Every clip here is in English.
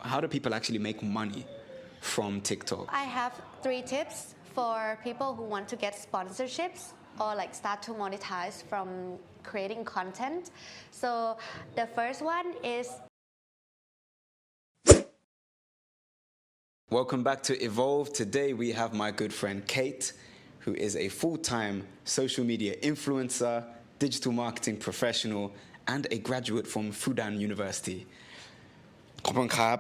How do people actually make money from TikTok? I have 3 tips for people who want to get sponsorships or like start to monetize from creating content. So the first one is... Welcome back to Evolve. Today we have my good friend Kate, who is a full-time social media influencer, digital marketing professional, and a graduate from Fudan University. ขอบคุณครับ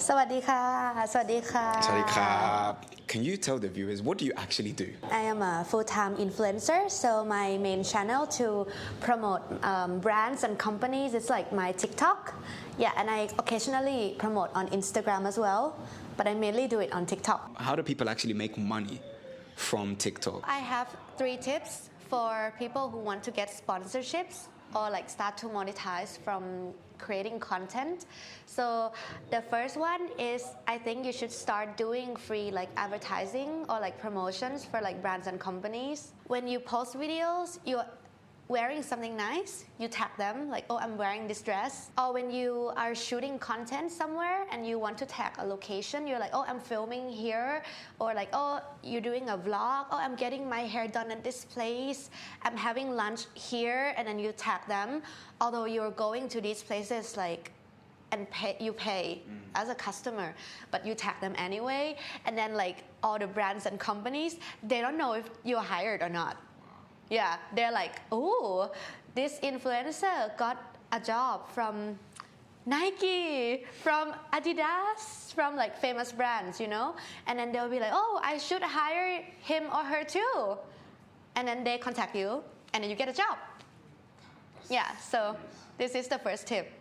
สวัสดีค่ะ สวัสดีค่ะ สวัสดีครับ Can you tell the viewers, what do you actually do? I am a full-time influencer, so my main channel to promote brands and companies is like my TikTok. Yeah, and I occasionally promote on Instagram as well, but I mainly do it on TikTok. How do people actually make money from TikTok? I have 3 tips for people who want to get sponsorships or like start to monetize from creating content. So the first one is, I think you should start doing free like advertising or like promotions for like brands and companies. When you post videos, you're wearing something nice, you tag them like, oh, I'm wearing this dress. Or when you are shooting content somewhere and you want to tag a location, you're like, oh, I'm filming here. Or like, oh, you're doing a vlog. Oh, I'm getting my hair done at this place. I'm having lunch here, and then you tag them. Although you're going to these places like, and you pay as a customer, but you tag them anyway. And then like all the brands and companies, they don't know if you're hired or not. Yeah, they're like, oh, this influencer got a job from Nike, from Adidas, from like famous brands, you know? And then they'll be like, oh, I should hire him or her too. And then they contact you, and then you get a job. Yeah, so this is the first tip.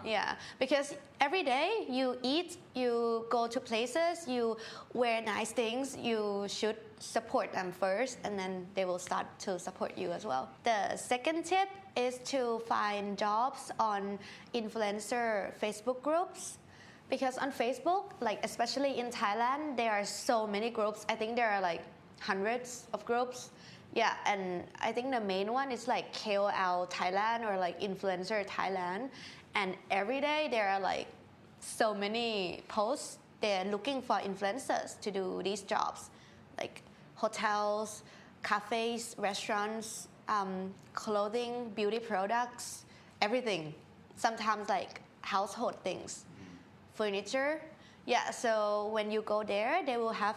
Yeah, because every day you eat, you go to places, you wear nice things, you should support them first, and then they will start to support you as well. The second tip is to find jobs on influencer Facebook groups. Because on Facebook, like especially in Thailand, there are so many groups. I think there are like hundreds of groups. Yeah, and I think the main one is like KOL Thailand or like Influencer Thailand. And every day there are like so many posts. They're looking for influencers to do these jobs, like hotels, cafes, restaurants, clothing, beauty products, everything. Sometimes like household things, furniture. Yeah, so when you go there, they will have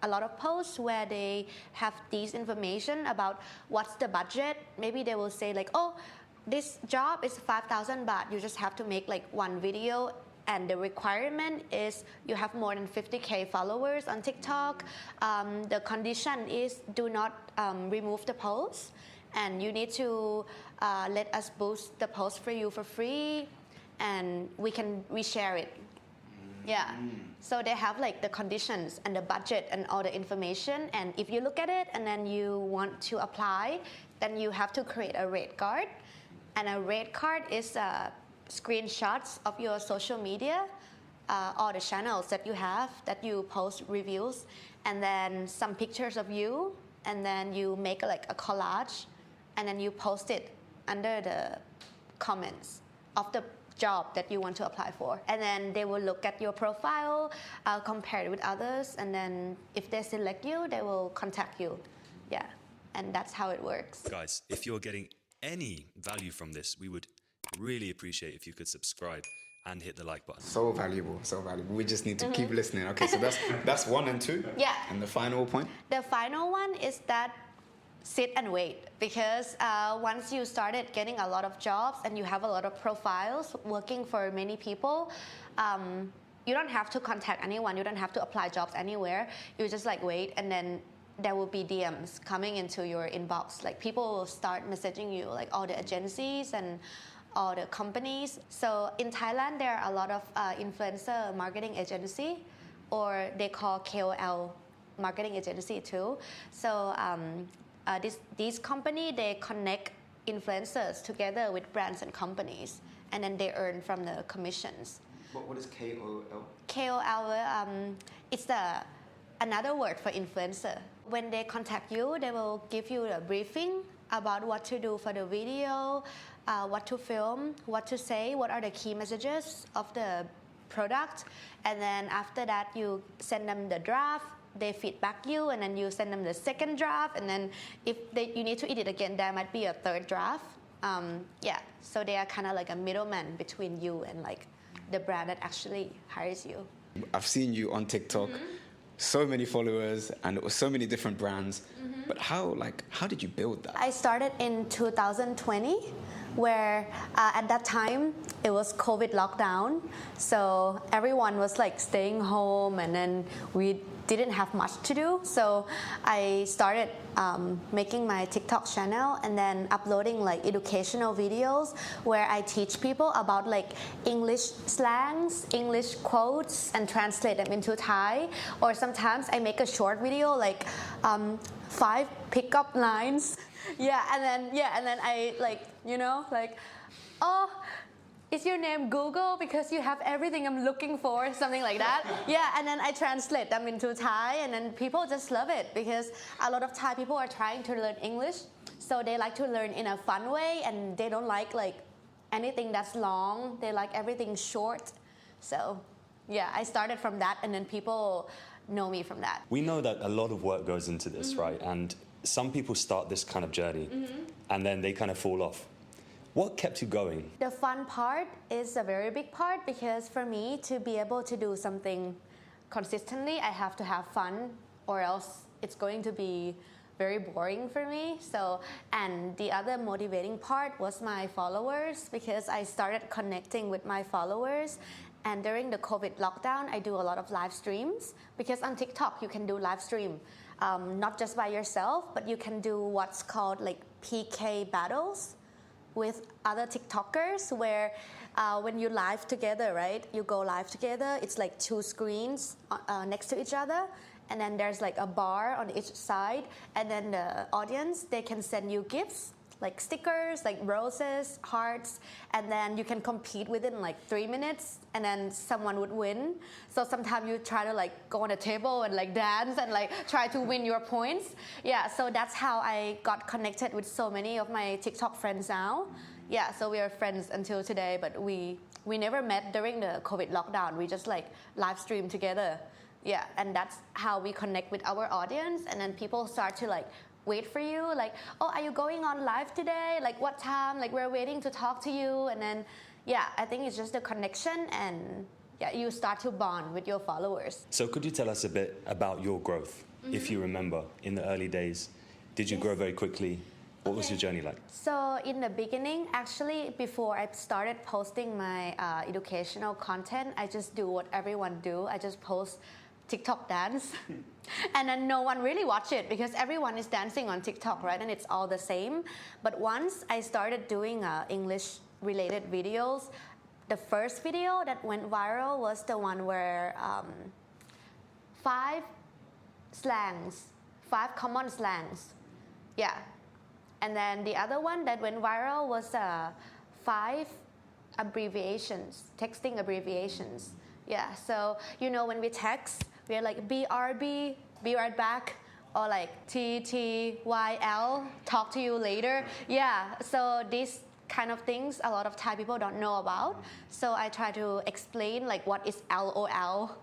a lot of posts where they have these information about what's the budget. Maybe they will say like, oh, this job is 5,000 baht. You just have to make like one video, and the requirement is you have more than 50K followers on TikTok. The condition is do not remove the post, and you need to let us boost the post for you for free, and we share it. Yeah, so they have like the conditions and the budget and all the information, and if you look at it and then you want to apply, then you have to create a rate card. And a rate card is screenshots of your social media, all the channels that you have, that you post reviews, and then some pictures of you, and then you make like a collage, and then you post it under the comments of the job that you want to apply for. And then they will look at your profile, compare it with others, and then if they select you, they will contact you. Yeah, and that's how it works. Guys, if you're getting any value from this, we would really appreciate if you could subscribe and hit the like button. So valuable, so valuable. We just need to keep listening. Okay, so that's 1 and 2. Yeah. And the final point? The final one is that sit and wait, because once you started getting a lot of jobs and you have a lot of profiles working for many people, you don't have to contact anyone. You don't have to apply jobs anywhere. You just like wait, and then there will be DMs coming into your inbox. Like people will start messaging you, like all the agencies and all the companies. So in Thailand, there are a lot of influencer marketing agency, or they call KOL marketing agency too. So these company, they connect influencers together with brands and companies, and then they earn from the commissions. What is KOL? KOL, it's another word for influencer. When they contact you, they will give you a briefing about what to do for the video, what to film, what to say, what are the key messages of the product, and then after that you send them the draft, they feedback you, and then you send them the second draft, and then if you need to edit again, there might be a third draft. Yeah, so they are kind of like a middleman between you and like the brand that actually hires you. I've seen you on TikTok, so many followers and so many different brands. But how did you build that? I started in 2020, where at that time it was COVID lockdown, so everyone was like staying home, and then we didn't have much to do. So I started making my TikTok channel and then uploading like educational videos where I teach people about like English slangs, English quotes, and translate them into Thai. Or sometimes I make a short video like 5 pickup lines. And then I like, oh, is your name Google because you have everything I'm looking for, something like that. And then I translate them into Thai, and then people just love it because a lot of Thai people are trying to learn English, so they like to learn in a fun way, and they don't like anything that's long. They like everything short. So I started from that, and then people know me from that. We know that a lot of work goes into this, right? And some people start this kind of journey and then they kind of fall off. What kept you going? The fun part is a very big part, because for me to be able to do something consistently, I have to have fun, or else it's going to be very boring for me. So, and the other motivating part was my followers, because I started connecting with my followers. And during the COVID lockdown, I do a lot of live streams, because on TikTok you can do live stream, not just by yourself, but you can do what's called like PK battles with other TikTokers, where when you live together, right? You go live together, it's like 2 screens next to each other, and then there's like a bar on each side, and then the audience, they can send you gifts, like stickers, like roses, hearts, and then you can compete within like 3 minutes, and then someone would win. So sometimes you try to like go on a table and like dance and like try to win your points. So that's how I got connected with so many of my TikTok friends now. So we are friends until today, but we never met during the COVID lockdown. We just like live stream together. And that's how we connect with our audience, and then people start to like wait for you, like, oh, are you going on live today? Like, what time? Like, we're waiting to talk to you. And then, I think it's just a connection, and you start to bond with your followers. So could you tell us a bit about your growth, if you remember, in the early days? Did you grow very quickly? What was your journey like? So in the beginning, actually, before I started posting my educational content, I just do what everyone do. I just post TikTok dance. And then no one really watch it, because everyone is dancing on TikTok, right? And it's all the same. But once I started doing English related videos, the first video that went viral was the one where 5 common slangs. And then the other one that went viral was 5 abbreviations, texting abbreviations. So when we text, we're like BRB, be right back, or like TTYL, talk to you later. So these kind of things a lot of Thai people don't know about. So I try to explain like what is LOL,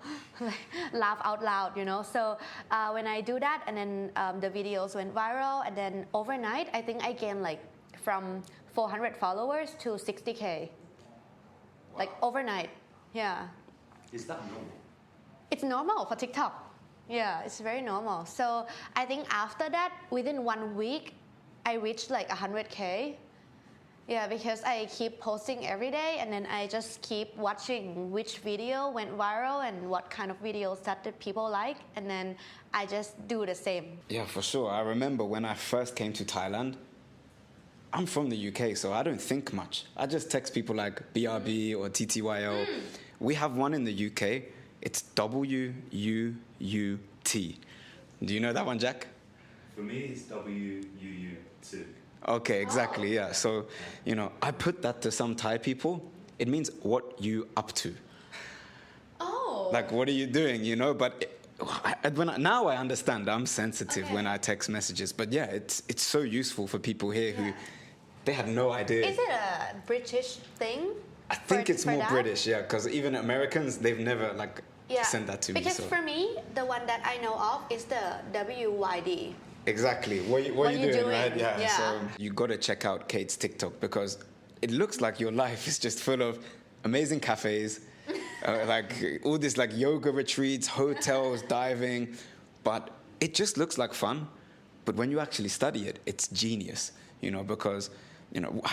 laugh out loud, So when I do that, and then the videos went viral, and then overnight, I think I gained like from 400 followers to 60K. Wow. Like overnight, Is that normal? It's normal for TikTok. It's very normal. So I think after that, within 1 week, I reached like 100K. Because I keep posting every day, and then I just keep watching which video went viral and what kind of videos that the people like, and then I just do the same. For sure. I remember when I first came to Thailand, I'm from the UK, so I don't think much. I just text people like BRB or TTYL. We have one in the UK. It's WUUT. Do you know that one, Jack? For me, it's WUU2. Okay, exactly, So, I put that to some Thai people. It means what you up to. Oh. Like, what are you doing, But now I understand. I'm sensitive when I text messages. But it's so useful for people here who, they have no idea. Is it a British thing? I think it's for more that? British, yeah, because even Americans, they've never like sent that to me. Because So. for me, the one that I know of is the WYD. Exactly. What are you doing, right? Yeah. So you got to check out Kate's TikTok because it looks like your life is just full of amazing cafes, like all this like yoga retreats, hotels, diving, but it just looks like fun. But when you actually study it, it's genius, because,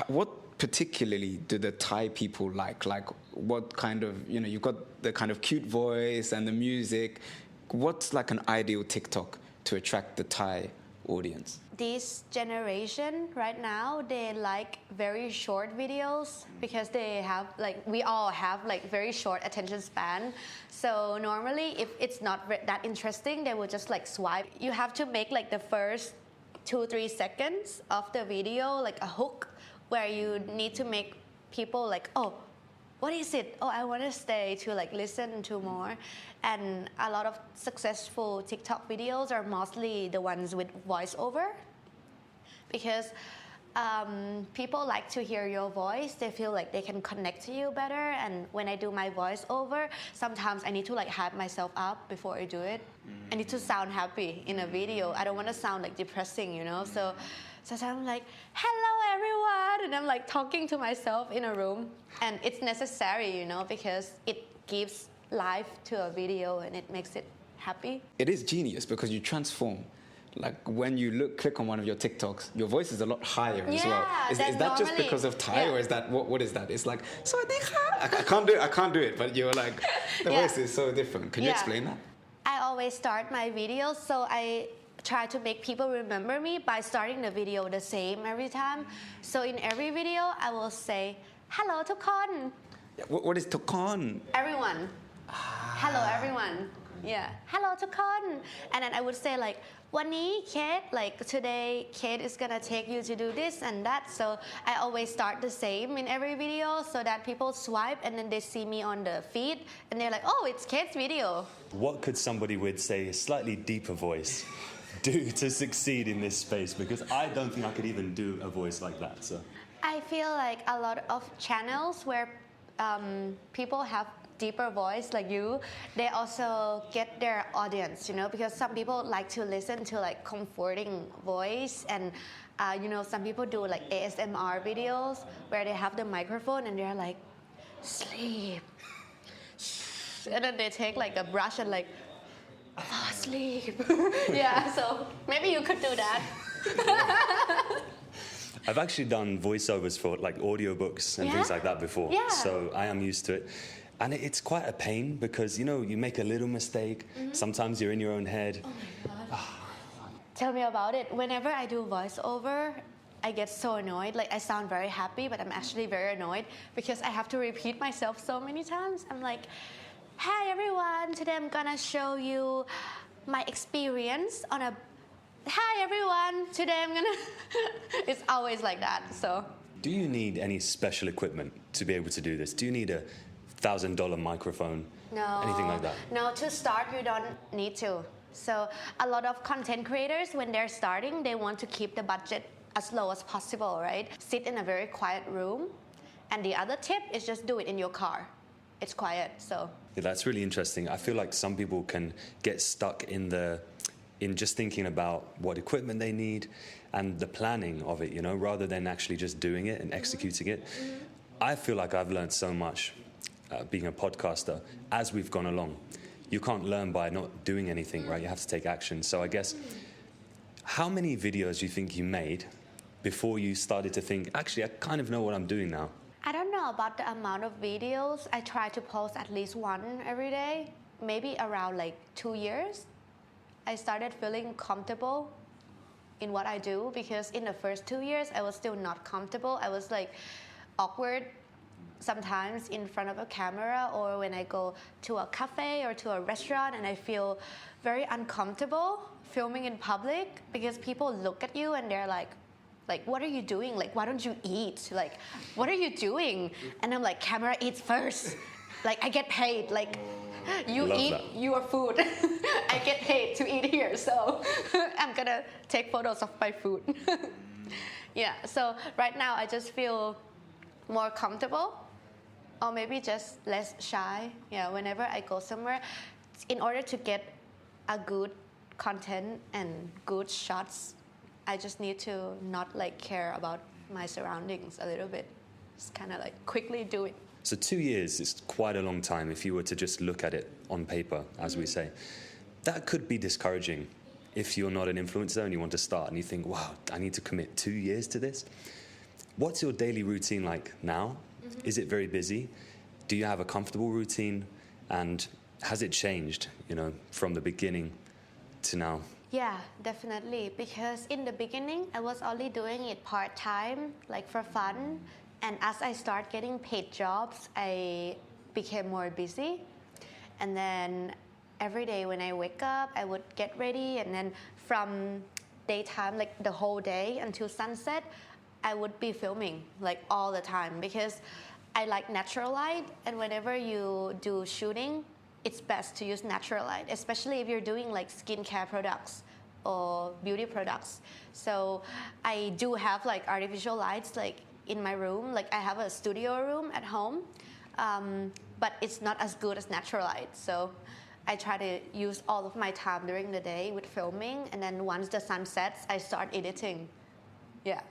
what particularly do the Thai people like? Like what kind of, you've got the kind of cute voice and the music. What's like an ideal TikTok to attract the Thai audience? This generation right now, they like very short videos because they have we all have very short attention span. So normally if it's not that interesting, they will just swipe. You have to make the first 2-3 seconds of the video a hook where you need to make people oh, what is it? Oh, I want to stay to listen to more. And a lot of successful TikTok videos are mostly the ones with voiceover because people like to hear your voice. They feel like they can connect to you better. And when I do my voiceover, sometimes I need to hype myself up before I do it. I need to sound happy in a video. I don't want to sound depressing, So sometimes I'm hello everyone, and I'm talking to myself in a room, and it's necessary, because it gives life to a video and it makes it happy. It is genius because you transform. When you click on one of your TikToks, your voice is a lot higher as well. Is that just because of Thai, or is that what is that? It's Sawadee ka. I can't do it, but you're the voice is so different. Can you explain that? I always start my videos, so I try to make people remember me by starting the video the same every time. So in every video, I will say, hello ทุกคน What is ทุกคน Everyone. Hello everyone. Yeah. Hello ทุกคน And then I would say วันนี้ Kate, today Kate is gonna take you to do this and that. So I always start the same in every video so that people swipe and then they see me on the feed and they're like, oh, it's Kate's video. What could somebody with, say, a slightly deeper voice do to succeed in this space? Because I don't think I could even do a voice like that. So I feel a lot of channels where people have deeper voice like you, they also get their audience, because some people like to listen to comforting voice, and some people do ASMR videos where they have the microphone and they're sleep, and then they take a brush and fall asleep. Yeah, so maybe you could do that. I've actually done voiceovers for audiobooks and things like that before. Yeah. So I am used to it. And it's quite a pain because, you make a little mistake. Mm-hmm. Sometimes you're in your own head. Oh my God. Tell me about it. Whenever I do voiceover, I get so annoyed. I sound very happy, but I'm actually very annoyed because I have to repeat myself so many times. I'm hi everyone, today I'm gonna show you my experience on a... Hi everyone, today I'm gonna... It's always like that, so... Do you need any special equipment to be able to do this? Do you need a $1,000 microphone? No. Anything like that? No, to start, you don't need to. So a lot of content creators, when they're starting, they want to keep the budget as low as possible, right? Sit in a very quiet room. And the other tip is just do it in your car. It's quiet, so... Yeah, that's really interesting. I feel like some people can get stuck in just thinking about what equipment they need and the planning of it, rather than actually just doing it and executing it. Mm-hmm. I feel like I've learned so much being a podcaster as we've gone along. You can't learn by not doing anything, right? You have to take action. So I guess, how many videos do you think you made before you started to think, actually, I kind of know what I'm doing now? I don't know about the amount of videos. I try to post at least one every day, maybe around 2 years. I started feeling comfortable in what I do because in the first 2 years, I was still not comfortable. I was awkward sometimes in front of a camera, or when I go to a cafe or to a restaurant and I feel very uncomfortable filming in public because people look at you and they're what are you doing? Why don't you eat? What are you doing? And I'm camera eats first. I get paid. You Love eat that. your food. I get paid to eat here, so I'm gonna take photos of my food. Yeah, so right now I just feel more comfortable or maybe just less shy. Yeah, whenever I go somewhere, in order to get a good content and good shots, I just need to not like care about my surroundings a little bit. Just kind of like quickly do it. So 2 years is quite a long time if you were to just look at it on paper, as we say. That could be discouraging if you're not an influencer and you want to start and you think, wow, I need to commit 2 years to this. What's your daily routine like now? Is it very busy? Do you have a comfortable routine? And has it changed, from the beginning to now? Yeah, definitely. Because in the beginning, I was only doing it part-time, like for fun. And as I start getting paid jobs, I became more busy. And then every day when I wake up, I would get ready. And then from daytime, like the whole day until sunset, I would be filming like all the time because I like natural light. And whenever you do shooting, it's best to use natural light, especially if you're doing like skincare products or beauty products. So I do have like artificial lights like in my room. Like I have a studio room at home, but it's not as good as natural light. So I try to use all of my time during the day with filming, and then once the sun sets, I start editing. Yeah.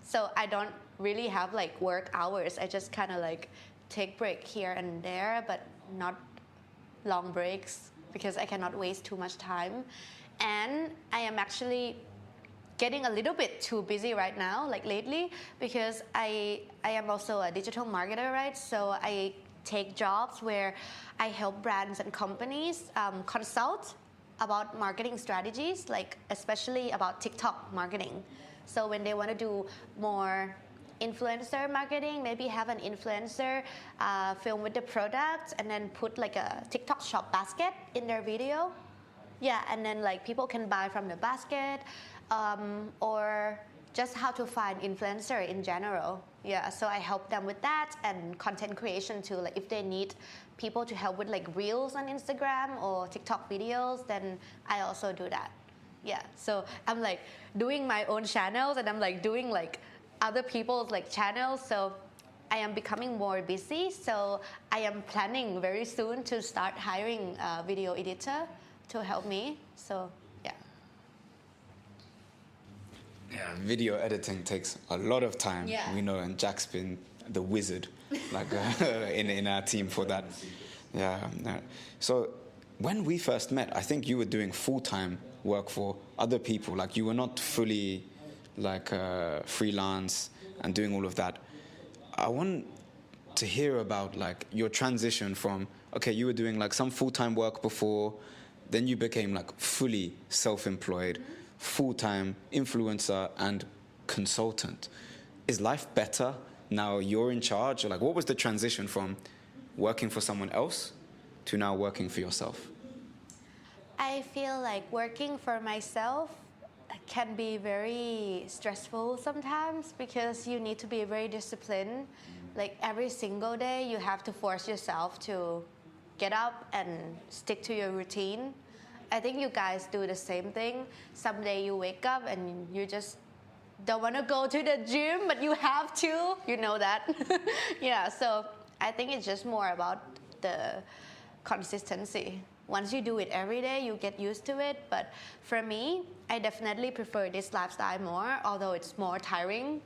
So I don't really have like work hours. I just kind of like take break here and there, but not long breaks because I cannot waste too much time. And I am actually getting a little bit too busy right now, like lately, because I am also a digital marketer, right? So I take jobs where I help brands and companies consult about marketing strategies, like especially about TikTok marketing. So when they want to do more influencer marketing, maybe have an influencer film with the product and then put like a TikTok shop basket in their video. Yeah, and then like people can buy from the basket, or just how to find influencer in general. Yeah, so I help them with that and content creation too. Like if they need people to help with like reels on Instagram or TikTok videos, then I also do that. Yeah, so I'm like doing my own channels and I'm like doing like other people's like channels. So I am becoming more busy. So I am planning very soon to start hiring a video editor to help me. So yeah. Yeah, video editing takes a lot of time. Yeah. We know, and Jack's been the wizard, like in our team for that. Yeah. So when we first met, I think you were doing full-time work for other people. Like you were not fully like freelance and doing all of that. I want to hear about like your transition from, okay, you were doing like some full-time work before, then you became like fully self-employed, full-time influencer and consultant. Is life better now you're in charge? Or like what was the transition from working for someone else to now working for yourself? I feel like working for myself can be very stressful sometimes because you need to be very disciplined. Like every single day you have to force yourself to get up and stick to your routine. I think you guys do the same thing. Someday you wake up and you just don't want to go to the gym, but you have to. You know that. Yeah, so I think it's just more about the consistency. Once you do it every day, you get used to it. But for me, I definitely prefer this lifestyle more, although it's more tiring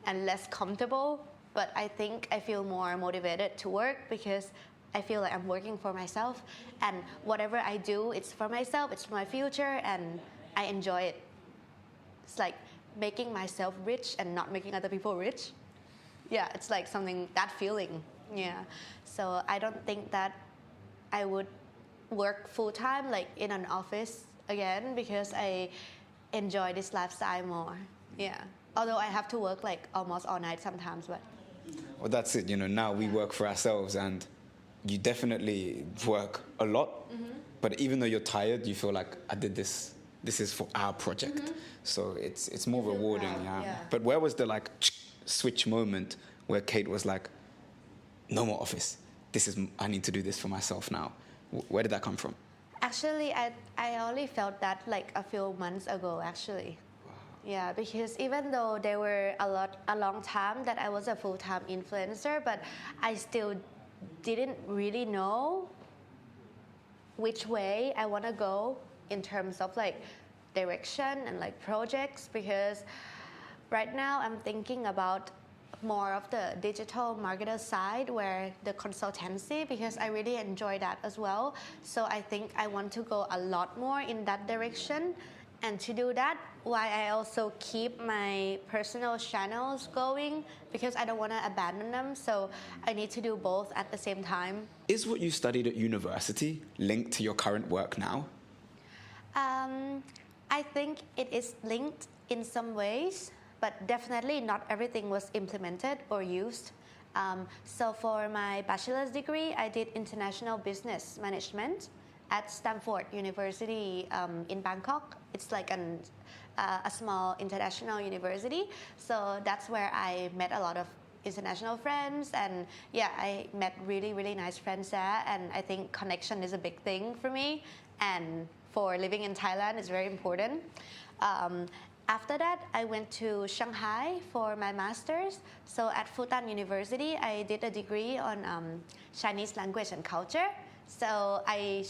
and less comfortable. But I think I feel more motivated to work because I feel like I'm working for myself. And whatever I do, it's for myself, it's for my future, and I enjoy it. It's like making myself rich and not making other people rich. Yeah, it's like something, that feeling. Yeah. So I don't think that I would work full-time like in an office again because I enjoy this lifestyle more. Yeah, although I have to work like almost all night sometimes, but Well, that's it. Now we work for ourselves and you definitely work a lot, but even though you're tired, you feel like I did this is for our project. So it's more feel rewarding. proud, yeah. But where was the like switch moment where Kate was like, no more office, I need to do this for myself now? Where did that come from? actually I only felt that like a few months ago actually. Yeah, because even though there were a long time that I was a full-time influencer, but I still didn't really know which way I want to go in terms of like direction and like projects, because right now I'm thinking about more of the digital marketer side, where the consultancy, because I really enjoy that as well. So I think I want to go a lot more in that direction. And to do that, why I also keep my personal channels going, because I don't want to abandon them. So I need to do both at the same time. Is what you studied at university linked to your current work now? I think it is linked in some ways, but definitely not everything was implemented or used. So for my bachelor's degree, I did international business management at Stanford University in Bangkok. It's like a small international university. So that's where I met a lot of international friends, and yeah, I met really, really nice friends there. And I think connection is a big thing for me, and for living in Thailand is very important. After that, I went to Shanghai for my master's. So at Fudan University, I did a degree on Chinese language and culture. So I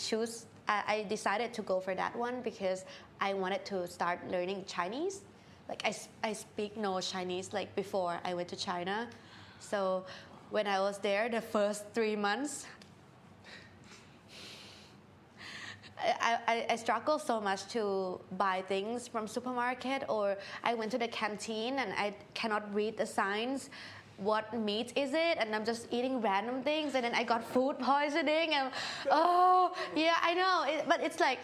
decided to go for that one because I wanted to start learning Chinese. Like I speak no Chinese like before I went to China. So when I was there, the first 3 months, I struggled so much to buy things from supermarket, or I went to the canteen and I cannot read the signs. What meat is it? And I'm just eating random things, and then I got food poisoning. And oh yeah, I know. But it's like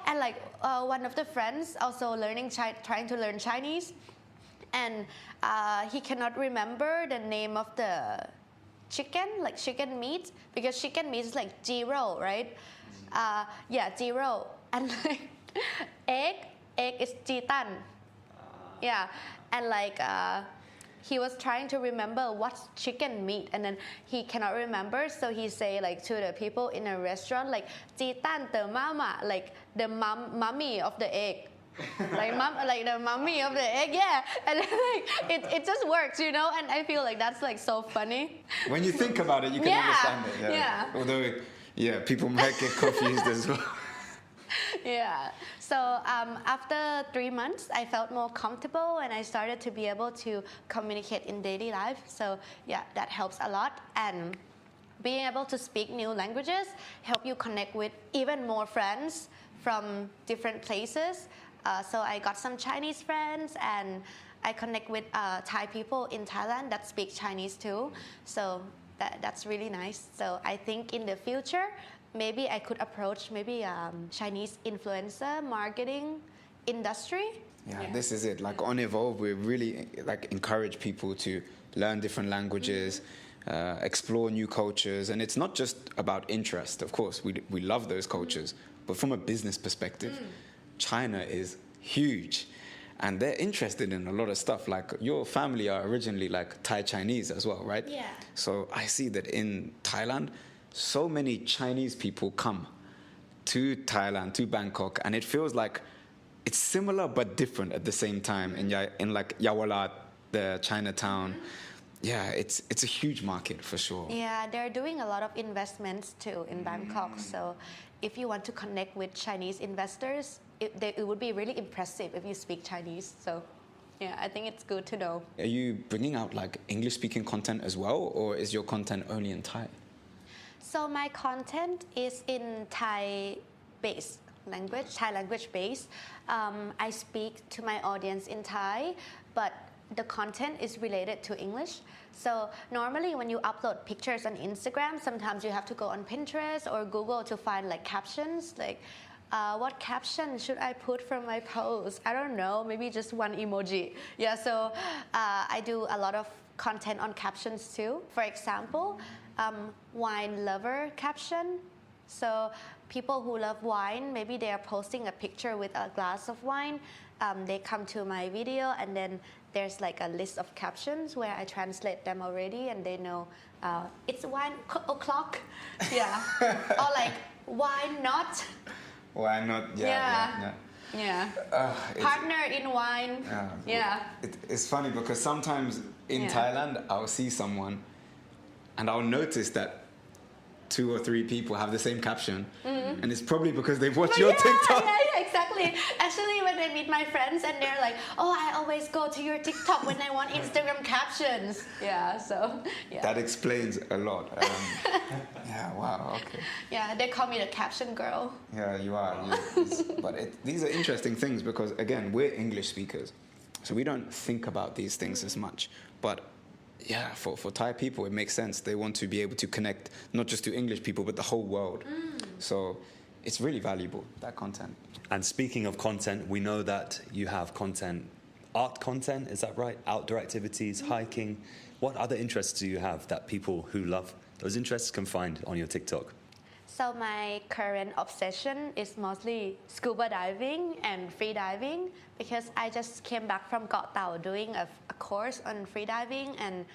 and like one of the friends also trying to learn Chinese, and he cannot remember the name of the chicken, like chicken meat, because chicken meat is like zero, right? Zero. And like egg is jitan. Yeah, and like he was trying to remember what's chicken meat, and then he cannot remember, so he say like to the people in a restaurant, like jitan the mama, like the mummy of the egg. like the mummy of the egg, yeah. And then, like it just works, you know. And I feel like that's like so funny. When you think about it, you can understand it. Yeah. Although, yeah, people might get confused as well. Yeah. So after 3 months, I felt more comfortable, and I started to be able to communicate in daily life. So yeah, that helps a lot. And being able to speak new languages help you connect with even more friends from different places. So I got some Chinese friends, and I connect with Thai people in Thailand that speak Chinese too. So that's really nice. So I think in the future, maybe I could approach Chinese influencer marketing industry. Yeah, this is it. Like on Evolve, we really like encourage people to learn different languages, explore new cultures, and it's not just about interest. Of course, we love those cultures, but from a business perspective, China is huge, and they're interested in a lot of stuff. Like your family are originally like Thai Chinese as well, right? Yeah. So I see that in Thailand, so many Chinese people come to Thailand, to Bangkok, and it feels like it's similar but different at the same time. In like Yawalat, the Chinatown, yeah, it's a huge market for sure. Yeah, they're doing a lot of investments too in Bangkok. So if you want to connect with Chinese investors, it would be really impressive if you speak Chinese. So yeah, I think it's good to know. Are you bringing out like English-speaking content as well, or is your content only in Thai? So my content is in Thai language based. I speak to my audience in Thai, but the content is related to English. So normally when you upload pictures on Instagram, sometimes you have to go on Pinterest or Google to find like captions, like what caption should I put from my post? I don't know, maybe just one emoji. Yeah, so I do a lot of content on captions too. For example, wine lover caption. So people who love wine, maybe they are posting a picture with a glass of wine. They come to my video, and then there's like a list of captions where I translate them already, and they know it's 1 o'clock. Yeah. Or like, why not? Why not? Yeah. Partner in wine. Yeah. It's funny because sometimes in Thailand, I'll see someone and I'll notice that 2 or 3 people have the same caption, and it's probably because they've watched your TikTok. Yeah, exactly. Actually, when I meet my friends and they're like, "Oh, I always go to your TikTok when I want Instagram captions." Yeah, so yeah. That explains a lot. Yeah, wow, okay. Yeah, they call me the caption girl. Yeah, you are. But these are interesting things because, again, we're English speakers, so we don't think about these things as much. But yeah, for Thai people, it makes sense. They want to be able to connect not just to English people, but the whole world. So it's really valuable, that content. And speaking of content, we know that you have content, art content, is that right? Outdoor activities, hiking. What other interests do you have that people who love those interests can find on your TikTok? So my current obsession is mostly scuba diving and free diving because I just came back from Koh Tao doing a course on free diving and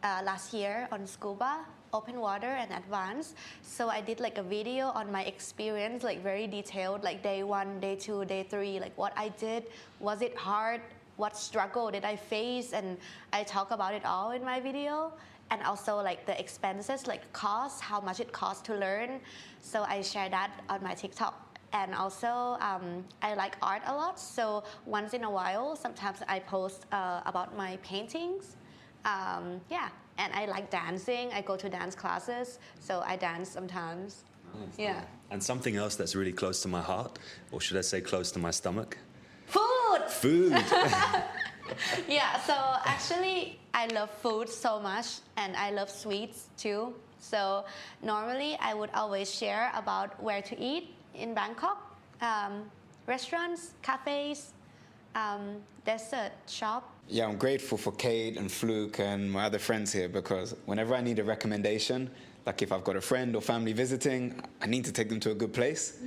last year on scuba, open water and advanced. So I did like a video on my experience, like very detailed, like day 1, day 2, day 3, like what I did, was it hard, what struggle did I face, and I talk about it all in my video. And also like the expenses, like cost, how much it costs to learn. So I share that on my TikTok. And also I like art a lot. So once in a while, sometimes I post about my paintings. Yeah, and I like dancing. I go to dance classes, so I dance sometimes. Yeah. And something else that's really close to my heart, or should I say close to my stomach? Food! Food! Yeah, so actually I love food so much and I love sweets too. So normally I would always share about where to eat in Bangkok, restaurants, cafes, dessert shop. Yeah, I'm grateful for Kate and Fluke and my other friends here because whenever I need a recommendation, like if I've got a friend or family visiting, I need to take them to a good place.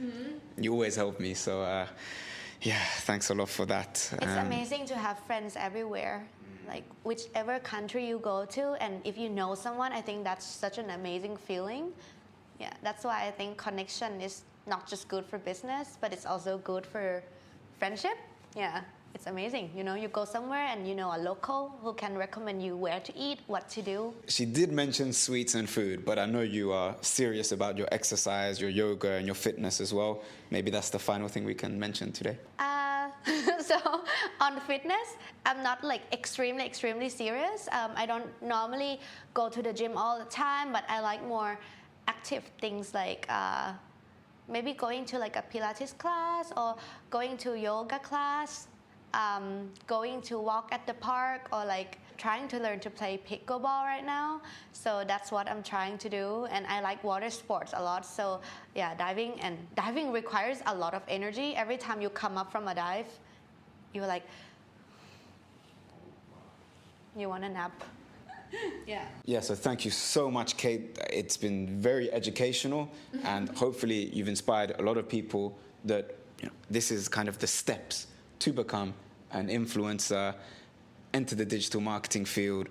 You always help me, so yeah, thanks a lot for that. It's amazing to have friends everywhere, like whichever country you go to, and if you know someone, I think that's such an amazing feeling. Yeah, that's why I think connection is not just good for business, but it's also good for friendship. Yeah, it's amazing. You know, you go somewhere and you know a local who can recommend you where to eat, what to do. She did mention sweets and food, but I know you are serious about your exercise, your yoga, and your fitness as well. Maybe that's the final thing we can mention today. So on fitness, I'm not like extremely serious. I don't normally go to the gym all the time, but I like more active things like maybe going to like a Pilates class or going to yoga class, going to walk at the park, or like trying to learn to play pickleball right now. So that's what I'm trying to do, and I like water sports a lot. So yeah, diving requires a lot of energy. Every time you come up from a dive, you're like, you want a nap. Yeah. Yeah, so thank you so much, Kate. It's been very educational, and hopefully you've inspired a lot of people that this is kind of the steps to become an influencer, enter the digital marketing field,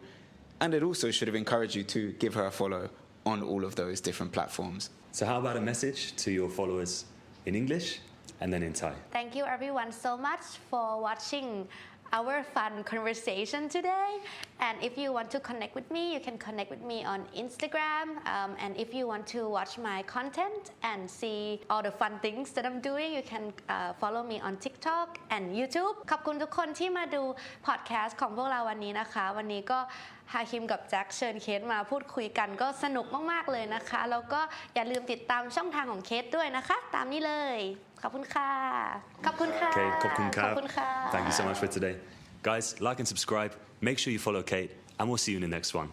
and it also should have encouraged you to give her a follow on all of those different platforms. So how about a message to your followers in English and then in Thai? Thank you everyone so much for watching our fun conversation today. And if you want to connect with me, you can connect with me on Instagram. And if you want to watch my content and see all the fun things that I'm doing, you can follow me on TikTok and YouTube. ขอบคุณทุกคนที่มาดูพอดแคสต์ของพวกเราวันนี้นะคะวันนี้ก็ฮาคิมกับแจ็คเชิญเคสมาพูดคุยกันก็สนุกมากๆเลยนะคะแล้วก็อย่าลืมติดตามช่องทางของเคสด้วยนะคะตามนี้เลยขอบคุณค่ะขอบคุณค่ะ Okay, ขอบคุณครับ ขอบคุณค่ะ Thank you so much for today. Guys, like and subscribe. Make sure you follow Kate, and we'll see you in the next one.